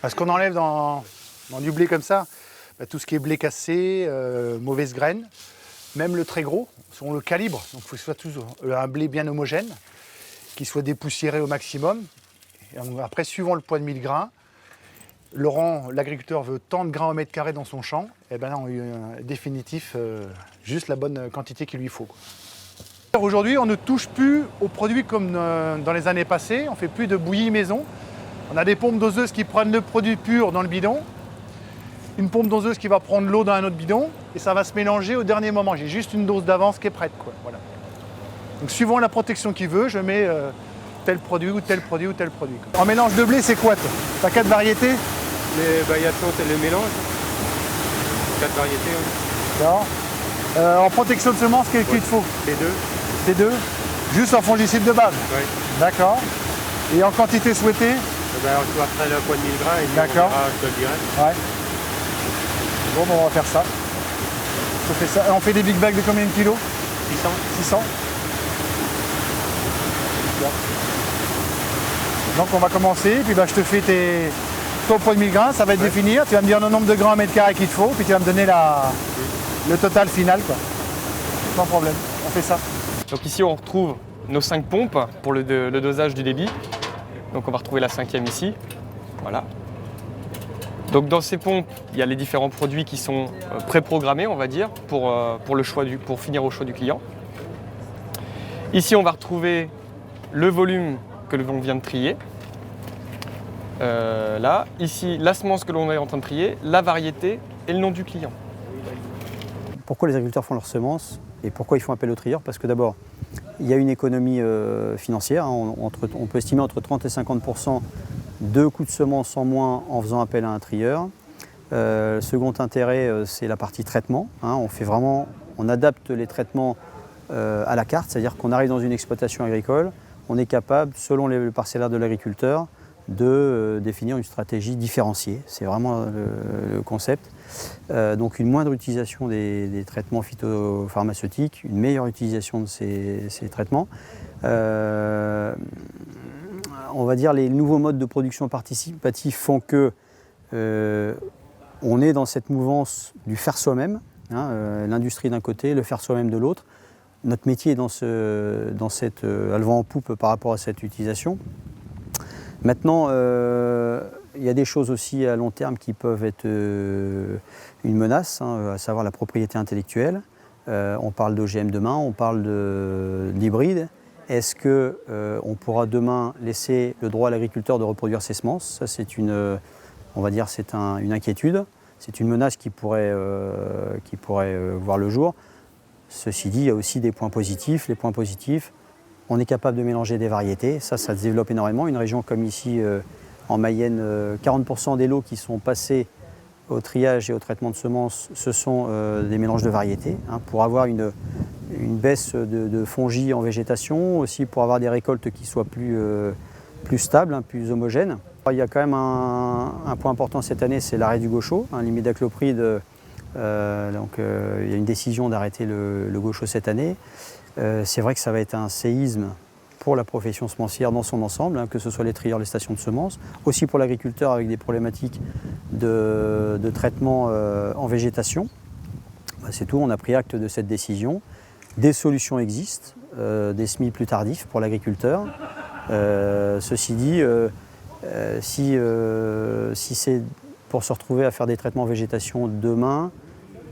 Parce qu'on enlève dans du blé comme ça, tout ce qui est blé cassé, mauvaise graine, même le très gros, on le calibre. Donc il faut que ce soit toujours un blé bien homogène, qui soit dépoussiéré au maximum. Et après, suivant le poids de 1000 grains, Laurent, l'agriculteur, veut tant de grains au mètre carré dans son champ, et bien là, on a définitif juste la bonne quantité qu'il lui faut. Aujourd'hui, on ne touche plus aux produits comme dans les années passées, on ne fait plus de bouillie maison. On a des pompes doseuses qui prennent le produit pur dans le bidon, une pompe doseuse qui va prendre l'eau dans un autre bidon, et ça va se mélanger au dernier moment. J'ai juste une dose d'avance qui est prête, quoi. Voilà. Donc suivant la protection qu'il veut, je mets tel produit ou tel produit ou tel produit. En mélange de blé, c'est quoi toi? T'as 4 variétés? Il y a le mélange. 4 variétés, oui. Non. En protection de semences, qu'est-ce qu'il te faut? Les deux. Les deux? Juste en fongicide de base? Oui. D'accord. Et en quantité souhaitée? Après le poids de 1000 grains, et d'accord. Je te le dirai. Ouais. Bon, on va faire ça. On fait des big bags de combien de kilos? 600. 600. Donc on va commencer, puis je te fais ton poids de 1000 grains, ça va être définir, tu vas me dire le nombre de grains au mètre carré qu'il te faut, puis tu vas me donner le total final, quoi. Sans problème, on fait ça. Donc ici on retrouve nos 5 pompes pour le dosage du débit. Donc on va retrouver la 5e ici, voilà. Donc dans ces pompes, il y a les différents produits qui sont préprogrammés, on va dire, pour finir au choix du client. Ici on va retrouver le volume que l'on vient de trier. Là, ici, la semence que l'on est en train de trier, la variété et le nom du client. Pourquoi les agriculteurs font leurs semences et pourquoi ils font appel aux trieurs? Parce que d'abord, il y a une économie financière. On peut estimer entre 30 et 50% de coûts de semences en moins en faisant appel à un trieur. Second intérêt, c'est la partie traitement. On adapte les traitements à la carte, c'est-à-dire qu'on arrive dans une exploitation agricole, on est capable, selon le parcellaire de l'agriculteur, de définir une stratégie différenciée. C'est vraiment le concept. Donc une moindre utilisation des traitements phytopharmaceutiques, une meilleure utilisation de ces traitements. On va dire les nouveaux modes de production participative font que on est dans cette mouvance du faire soi-même, l'industrie d'un côté, le faire soi-même de l'autre. Notre métier est dans cette à le vent en poupe par rapport à cette utilisation. Maintenant, il y a des choses aussi à long terme qui peuvent être une menace, à savoir la propriété intellectuelle. On parle d'OGM demain, on parle d'hybride. Est-ce qu'on pourra demain laisser le droit à l'agriculteur de reproduire ses semences? Ça, c'est une inquiétude. C'est une menace qui pourrait voir le jour. Ceci dit, il y a aussi des points positifs. Les points positifs, on est capable de mélanger des variétés. Ça se développe énormément. Une région comme ici, en Mayenne, 40% des lots qui sont passés au triage et au traitement de semences, ce sont des mélanges de variétés, pour avoir une baisse de fongies en végétation, aussi pour avoir des récoltes qui soient plus stables, plus homogènes. Il y a quand même un point important cette année, c'est l'arrêt du gaucho, l'imidaclopride. Il y a une décision d'arrêter le gaucho cette année. C'est vrai que ça va être un séisme pour la profession semencière dans son ensemble, que ce soit les trieurs, les stations de semences, aussi pour l'agriculteur avec des problématiques de traitement en végétation. C'est tout, on a pris acte de cette décision. Des solutions existent, des semis plus tardifs pour l'agriculteur. Ceci dit, si c'est pour se retrouver à faire des traitements en végétation demain,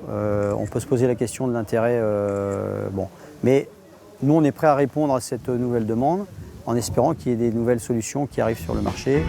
on peut se poser la question de l'intérêt. Mais nous, on est prêt à répondre à cette nouvelle demande en espérant qu'il y ait des nouvelles solutions qui arrivent sur le marché.